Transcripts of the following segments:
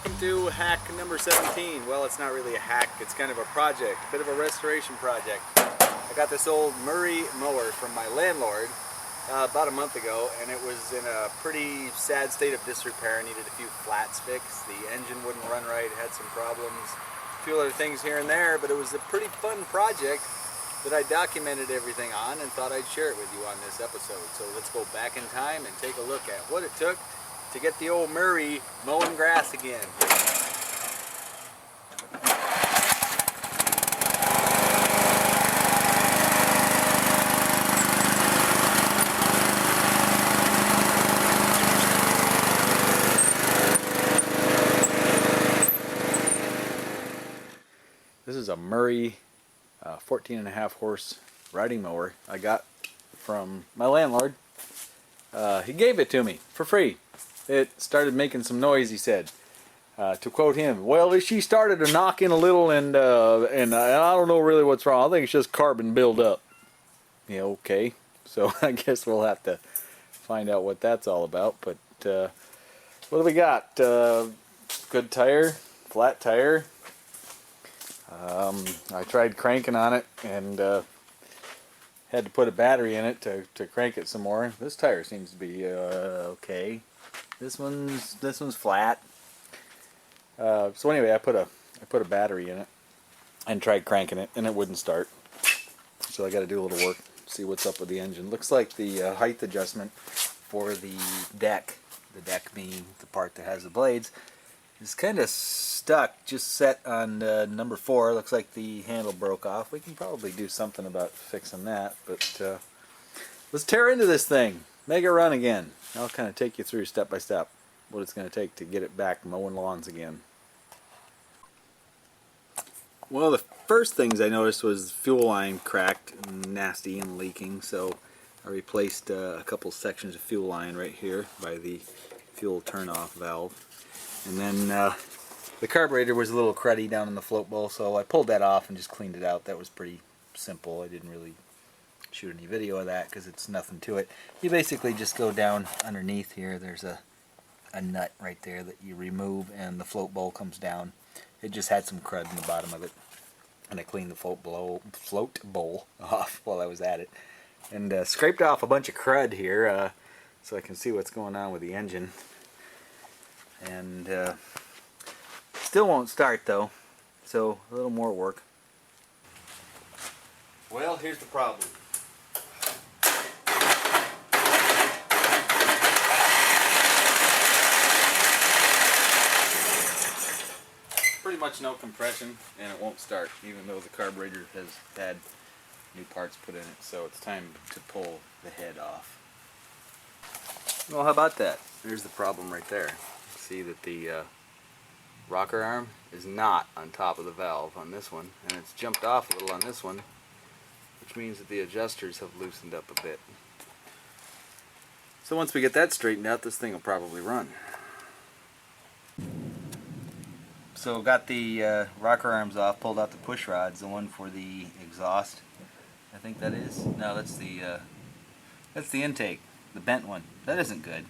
welcome to hack number 17. Well, it's not really a hack, it's kind of a project, a bit of a restoration project. I got this old Murray mower from my landlord about a month ago, and it was in a pretty sad state of disrepair. Needed a few flats fixed, the engine wouldn't run right, had some problems, a few other things here and there, but it was a pretty fun project that I documented everything on and thought I'd share it with you on this episode. So let's go back in time and take a look at what it took to get the old Murray mowing grass again. This is a Murray 14.5 horse riding mower I got from my landlord. He gave it to me for free. It started making some noise, he said. To quote him, well, she started to knock in a little, and I don't know really what's wrong. I think it's just carbon buildup. Yeah, okay. So I guess we'll have to find out what that's all about. But what do we got? Good tire, flat tire. I tried cranking on it and had to put a battery in it to crank it some more. This tire seems to be okay. This one's flat. So anyway, I put a battery in it and tried cranking it, and it wouldn't start. So I got to do a little work, see what's up with the engine. Looks like the height adjustment for the deck being the part that has the blades, is kind of stuck, just set on number 4. Looks like the handle broke off. We can probably do something about fixing that, but let's tear into this thing, make it run again. I'll kind of take you through step by step what it's going to take to get it back mowing lawns again. Well, the first things I noticed was the fuel line cracked and nasty and leaking, so I replaced a couple sections of fuel line right here by the fuel turn-off valve. And then the carburetor was a little cruddy down in the float bowl, so I pulled that off and just cleaned it out. That was pretty simple. I didn't really shoot any video of that because it's nothing to it. You basically just go down underneath here. There's a nut right there that you remove, and the float bowl comes down. It just had some crud in the bottom of it, and I cleaned the float bowl off while I was at it, and scraped off a bunch of crud here so I can see what's going on with the engine. And still won't start though, so a little more work. Well, here's the problem. Pretty much no compression, and it won't start, even though the carburetor has had new parts put in it. So it's time to pull the head off. Well, how about that? There's the problem right there. See that the rocker arm is not on top of the valve on this one, and it's jumped off a little on this one, which means that the adjusters have loosened up a bit. So once we get that straightened out, this thing will probably run. So got the rocker arms off, pulled out the push rods, the one for the exhaust, I think that is. No, that's the intake, the bent one. That isn't good,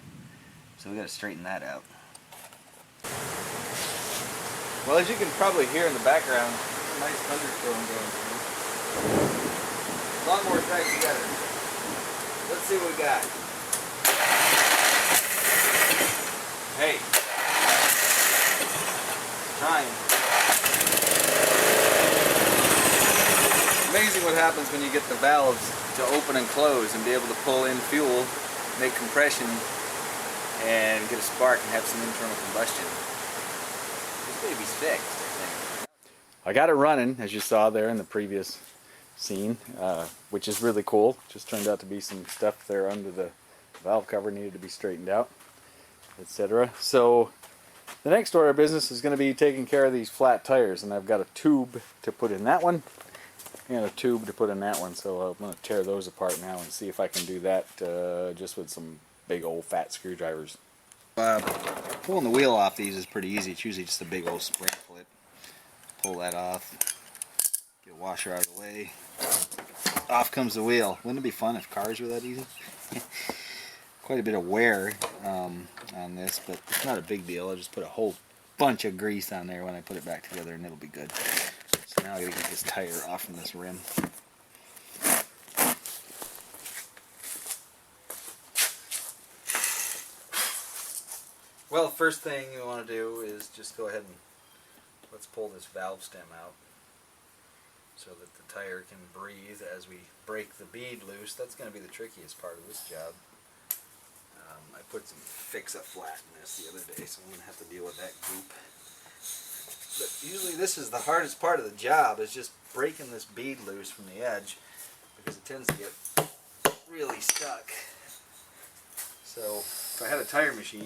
so we got to straighten that out. Well, as you can probably hear in the background, a nice thunderstorm going through. Lawnmower's back together. Let's see what we got. Hey. Trying. Amazing what happens when you get the valves to open and close and be able to pull in fuel, make compression, and get a spark and have some internal combustion. This baby's fixed, I think. I got it running, as you saw there in the previous scene, which is really cool. Just turned out to be some stuff there under the valve cover needed to be straightened out, etc. So the next order of business is going to be taking care of these flat tires, and I've got a tube to put in that one and a tube to put in that one, so I'm going to tear those apart now and see if I can do that just with some big old fat screwdrivers. Pulling the wheel off these is pretty easy. It's usually just a big old spring clip. Pull that off, get a washer out of the way, off comes the wheel. Wouldn't it be fun if cars were that easy? Quite a bit of wear on this, but it's not a big deal. I'll just put a whole bunch of grease on there when I put it back together, and it'll be good. So now I gotta get this tire off from this rim. Well, first thing you want to do is just go ahead and let's pull this valve stem out so that the tire can breathe as we break the bead loose. That's going to be the trickiest part of this job. I put some fix-up flat in this the other day, so I'm going to have to deal with that goop. But usually this is the hardest part of the job, is just breaking this bead loose from the edge, because it tends to get really stuck. So if I had a tire machine,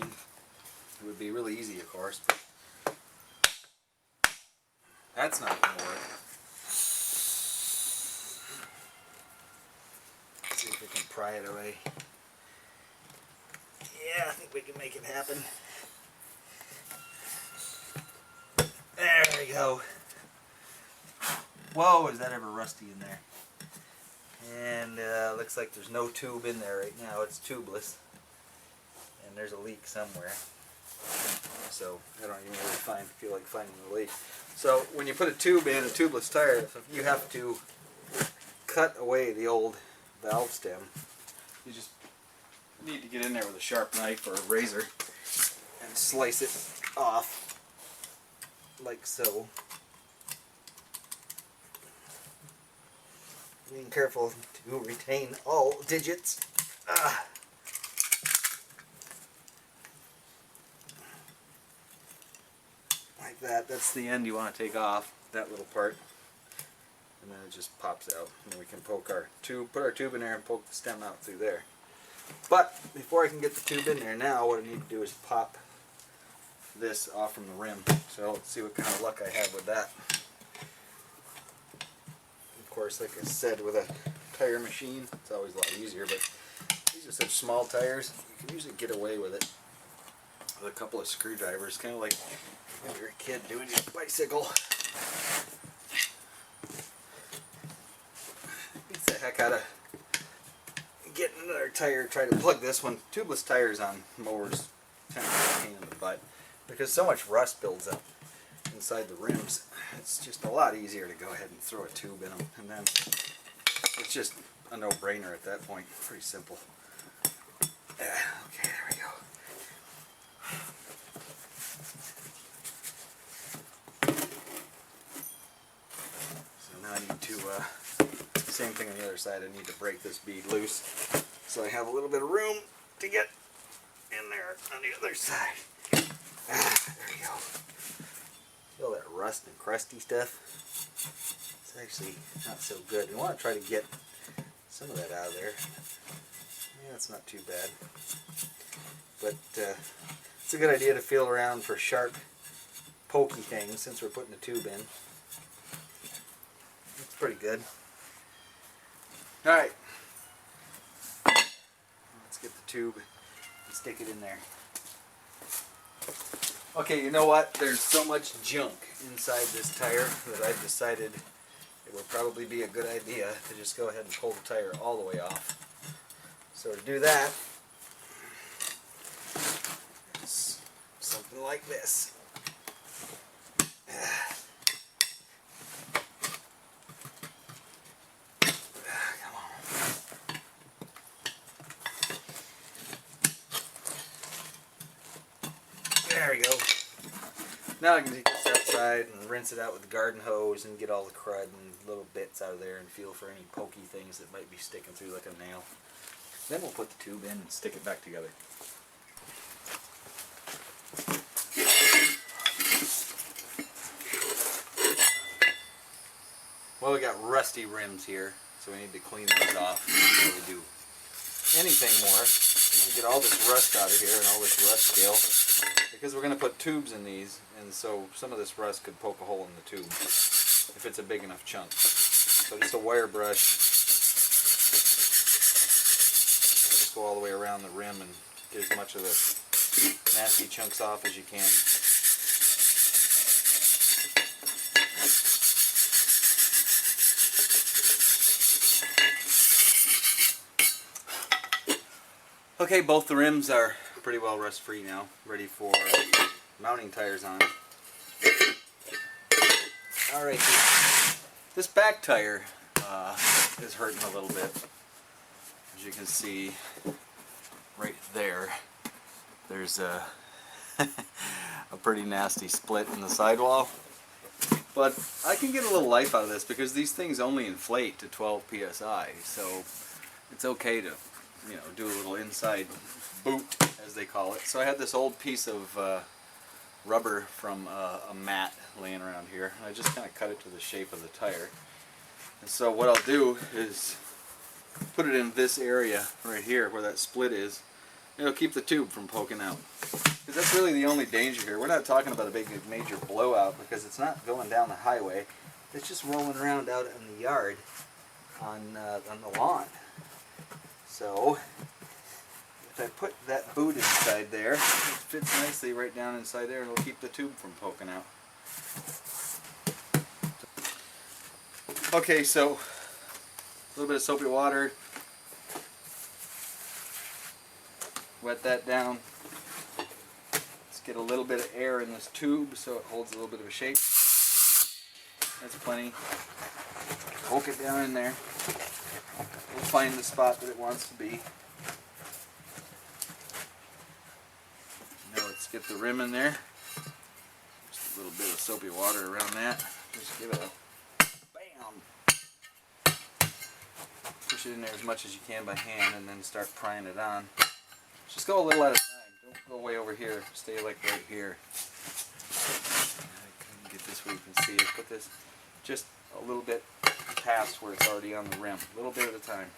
it would be really easy, of course, but that's not going to work. Let's see if we can pry it away. Yeah, I think we can make it happen. There we go. Whoa, is that ever rusty in there? And looks like there's no tube in there right now. It's tubeless. And there's a leak somewhere. So I don't even really feel like finding the leak. So when you put a tube in, a tubeless tire, you have to cut away the old valve stem. You just need to get in there with a sharp knife or a razor and slice it off like so. Being careful to retain all digits. Like that. That's the end you want to take off, that little part. And then it just pops out. And then we can poke our tube, put our tube in there and poke the stem out through there. But before I can get the tube in there now, what I need to do is pop this off from the rim. So let's see what kind of luck I have with that. Of course, like I said, with a tire machine, it's always a lot easier, but these are such small tires, you can usually get away with it with a couple of screwdrivers, kind of like when you're a kid doing your bicycle. Beats the heck out of getting another tire, try to plug this one. Tubeless tires on mowers kind of a pain in the butt because so much rust builds up inside the rims. It's just a lot easier to go ahead and throw a tube in them, and then it's just a no-brainer at that point. Pretty simple. Okay, there we go. So now I need to same thing on the other side. I need to break this bead loose so I have a little bit of room to get in there on the other side. There we go. Feel that rust and crusty stuff? It's actually not so good. You want to try to get some of that out of there. Yeah, it's not too bad. But it's a good idea to feel around for sharp, pokey things since we're putting the tube in. It's pretty good. Alright, let's get the tube and stick it in there. Okay, you know what? There's so much junk inside this tire that I've decided it would probably be a good idea to just go ahead and pull the tire all the way off. So to do that, it's something like this. There we go. Now I can take this outside and rinse it out with the garden hose and get all the crud and little bits out of there and feel for any pokey things that might be sticking through like a nail. Then we'll put the tube in and stick it back together. Well, we got rusty rims here, so we need to clean those off before we do anything more. Get all this rust out of here and all this rust scale, because we're going to put tubes in these, and so some of this rust could poke a hole in the tube if it's a big enough chunk. So just a wire brush, just go all the way around the rim and get as much of the nasty chunks off as you can. Okay, both the rims are pretty well rust free now, ready for mounting tires on. Alright, this back tire is hurting a little bit. As you can see right there, there's a, a pretty nasty split in the sidewall. But I can get a little life out of this because these things only inflate to 12 psi, so it's okay to, you know, do a little inside boot, as they call it. So I had this old piece of rubber from a mat laying around here. I just kind of cut it to the shape of the tire. And so what I'll do is put it in this area right here where that split is. It'll keep the tube from poking out. Because that's really the only danger here. We're not talking about a big major blowout because it's not going down the highway. It's just rolling around out in the yard on the lawn. So if I put that boot inside there, it fits nicely right down inside there and it'll keep the tube from poking out. Okay, so a little bit of soapy water. Wet that down. Let's get a little bit of air in this tube so it holds a little bit of a shape. That's plenty. Poke it down in there. We'll find the spot that it wants to be. Now let's get the rim in there. Just a little bit of soapy water around that. Just give it a bam. Push it in there as much as you can by hand and then start prying it on. Just go a little at a time. Don't go way over here. Stay like right here. I can get this where you can see it. Put this just a little bit past where it's already on the rim. A little bit at a time.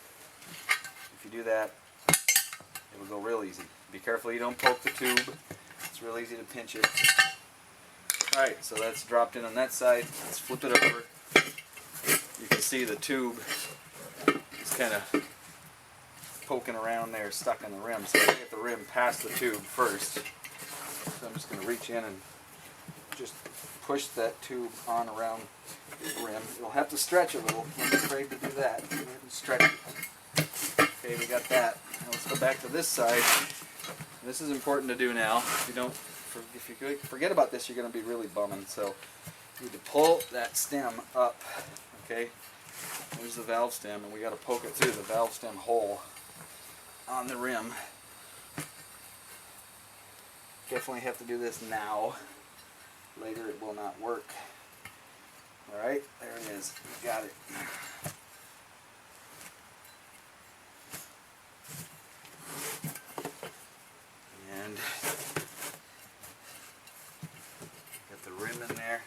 If you do that, it will go real easy. Be careful you don't poke the tube. It's real easy to pinch it. Alright, so that's dropped in on that side. Let's flip it over. You can see the tube is kind of poking around there, stuck in the rim. So I get the rim past the tube first. So I'm just going to reach in and just push that tube on around the rim. You'll have to stretch a little. Don't be afraid to do that. Go ahead and stretch it. Okay, we got that. Now let's go back to this side. This is important to do now. If you forget about this, you're going to be really bumming. So you need to pull that stem up. Okay, there's the valve stem, and we got to poke it through the valve stem hole on the rim. Definitely have to do this now. Later it will not work. Alright, there it is. We got it. And got the rim in there.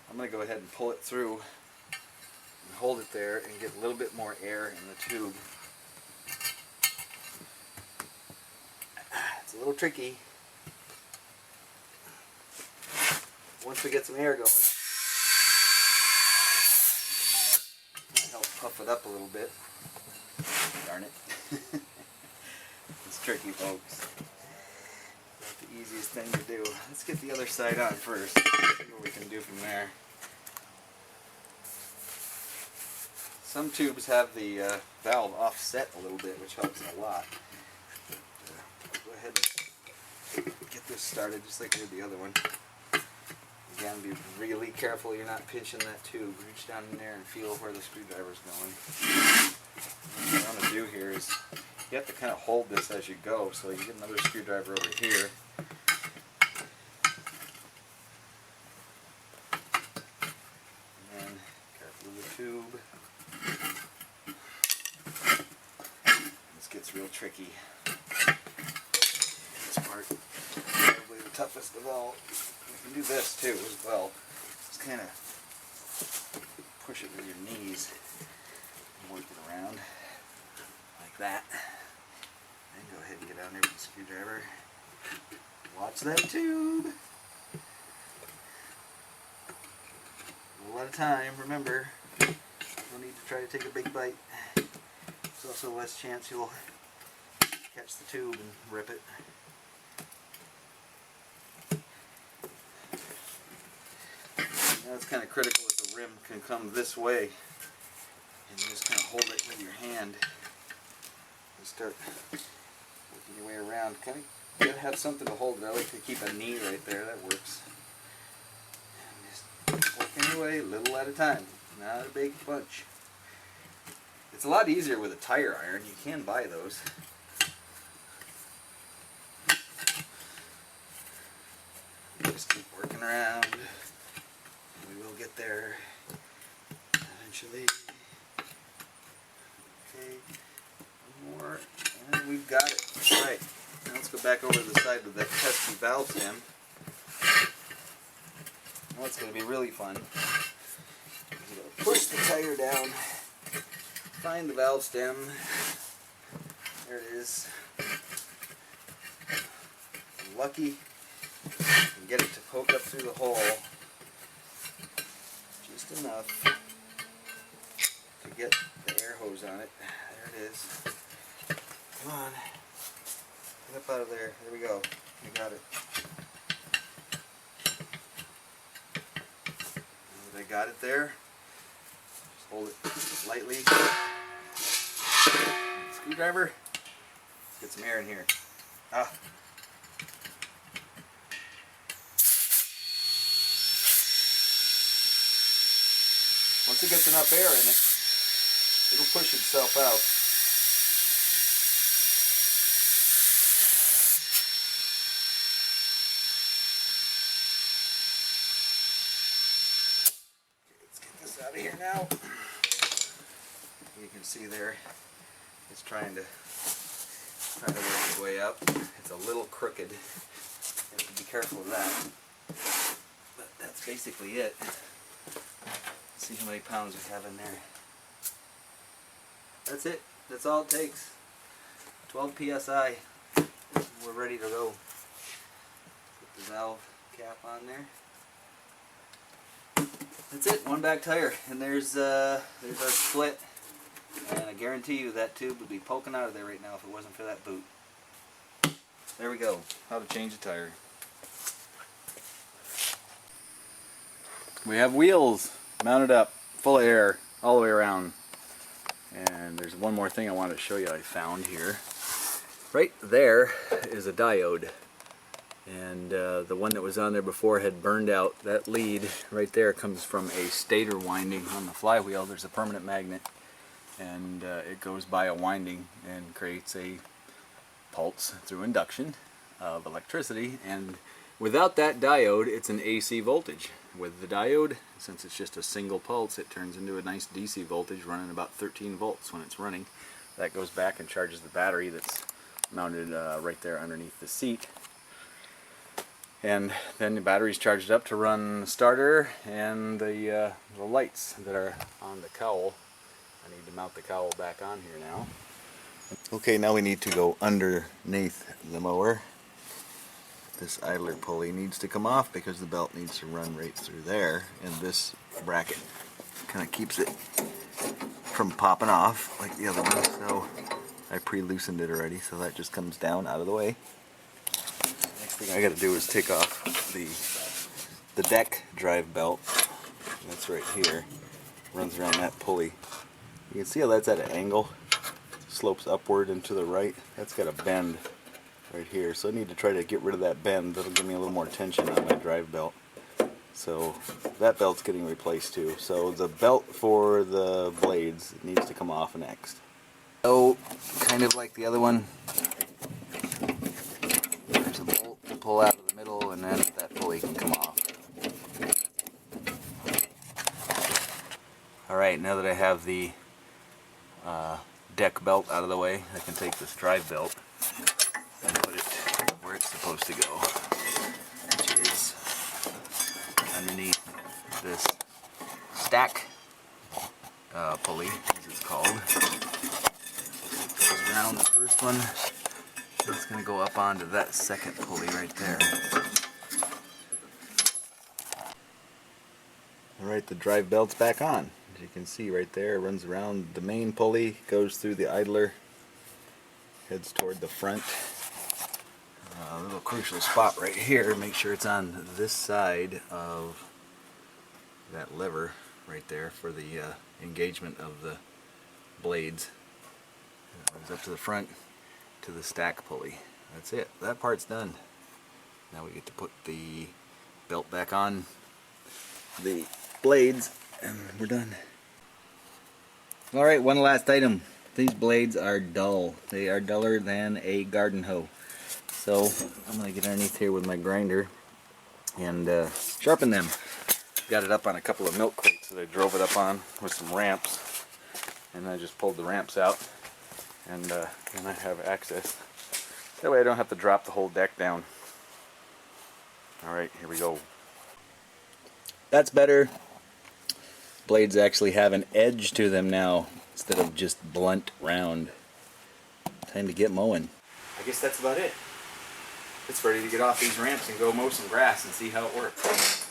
I'm going to go ahead and pull it through and hold it there and get a little bit more air in the tube. It's a little tricky. Once we get some air going, that'll help puff it up a little bit. Darn it. It's tricky, folks. Not the easiest thing to do. Let's get the other side on first. See what we can do from there. Some tubes have the valve offset a little bit, which helps a lot. Go ahead and get this started just like we did the other one. Again, be really careful you're not pinching that tube. Reach down in there and feel where the screwdriver's going. What you want to do here is you have to kind of hold this as you go. So you get another screwdriver over here. And then careful with the tube. This gets real tricky. This part is probably the toughest of all. You can do this too as well. Just kind of push it with your knees and work it around like that. Then go ahead and get down there with the screwdriver. Watch that tube. A little at a time, remember. No need to try to take a big bite. There's also less chance you'll catch the tube and rip it. Now it's kind of critical that the rim can come this way, and you just kind of hold it with your hand and start working your way around. Kind of You gotta have something to hold it. I like to keep a knee right there. That works. And just working your way, little at a time. Not a big bunch. It's a lot easier with a tire iron. You can buy those. Just keep working around. We will get there eventually. Okay, one more, and we've got it. All right, now let's go back over to the side with that pesky valve stem. Now it's going to be really fun. You're going to push the tire down, find the valve stem. There it is. I'm lucky and get it to poke up through the hole just enough to get the air hose on it. There it is. Come on. Get up out of there. There we go. We got it. Now that I got it there, just hold it lightly. Screwdriver. Get some air in here. Ah. Once it gets enough air in it, it'll push itself out. Okay, let's get this out of here now. You can see there, it's trying to work its way up. It's a little crooked. You have to be careful of that. But that's basically it. See how many pounds we have in there. That's it. That's all it takes. 12 psi. We're ready to go. Put the valve cap on there. That's it. One back tire, and there's our split. And I guarantee you that tube would be poking out of there right now if it wasn't for that boot. There we go. How to change a tire. We have wheels mounted up, full of air, all the way around. And there's one more thing I wanted to show you I found here. Right there is a diode. And the one that was on there before had burned out. That lead right there comes from a stator winding on the flywheel. There's a permanent magnet. And it goes by a winding and creates a pulse through induction of electricity. And without that diode, it's an AC voltage. With the diode, since it's just a single pulse, it turns into a nice DC voltage running about 13 volts when it's running. That goes back and charges the battery that's mounted right there underneath the seat. And then the battery's charged up to run the starter and the lights that are on the cowl. I need to mount the cowl back on here now. Okay, now we need to go underneath the mower. This idler pulley needs to come off because the belt needs to run right through there, and this bracket kind of keeps it from popping off like the other one. So I pre-loosened it already, so that just comes down out of the way. Next thing I got to do is take off the deck drive belt. That's right here. Runs around that pulley. You can see how that's at an angle. Slopes upward and to the right. That's got a bend right here, so I need to try to get rid of that bend. That'll give me a little more tension on my drive belt. So that belt's getting replaced too. So the belt for the blades needs to come off next. So kind of like the other one, there's a bolt to pull out of the middle, and then that pulley can come off. Alright, now that I have the deck belt out of the way, I can take this drive belt and put it where it's supposed to go, which is underneath this stack pulley, as it's called. It goes around the first one, it's going to go up onto that second pulley right there. Alright, the drive belt's back on. As you can see right there, it runs around the main pulley, goes through the idler, heads toward the front. A little crucial spot right here, make sure it's on this side of that lever right there for the engagement of the blades. It runs up to the front to the stack pulley. That's it. That part's done. Now we get to put the belt back on the blades and we're done. Alright, one last item. These blades are dull. They are duller than a garden hoe. So I'm going to get underneath here with my grinder and sharpen them. Got it up on a couple of milk crates that I drove it up on with some ramps. And I just pulled the ramps out and then I have access. That way I don't have to drop the whole deck down. Alright, here we go. That's better. Blades actually have an edge to them now instead of just blunt round. Time to get mowing. I guess that's about it. It's ready to get off these ramps and go mow some grass and see how it works.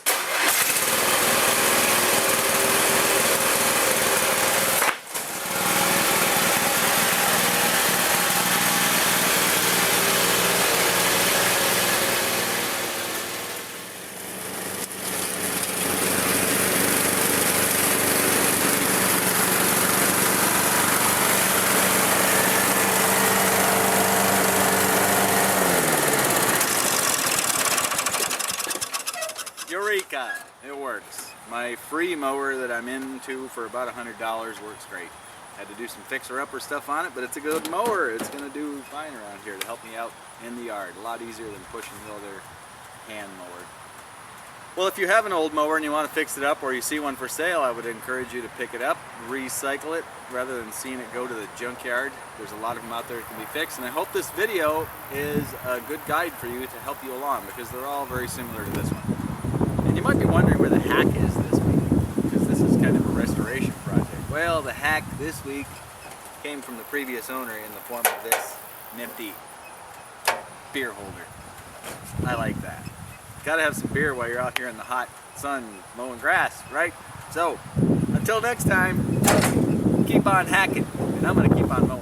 Eureka! It works. My free mower that I'm into for about $100 works great. Had to do some fixer-upper stuff on it, but it's a good mower. It's going to do fine around here to help me out in the yard. A lot easier than pushing the other hand mower. Well, if you have an old mower and you want to fix it up or you see one for sale, I would encourage you to pick it up, recycle it, rather than seeing it go to the junkyard. There's a lot of them out there that can be fixed, and I hope this video is a good guide for you to help you along, because they're all very similar to this one. And you might be wondering where the hack is this week, because this is kind of a restoration project. Well, the hack this week came from the previous owner in the form of this nifty beer holder. I like that. Gotta have some beer while you're out here in the hot sun mowing grass, right? So, until next time, keep on hacking, and I'm gonna keep on mowing.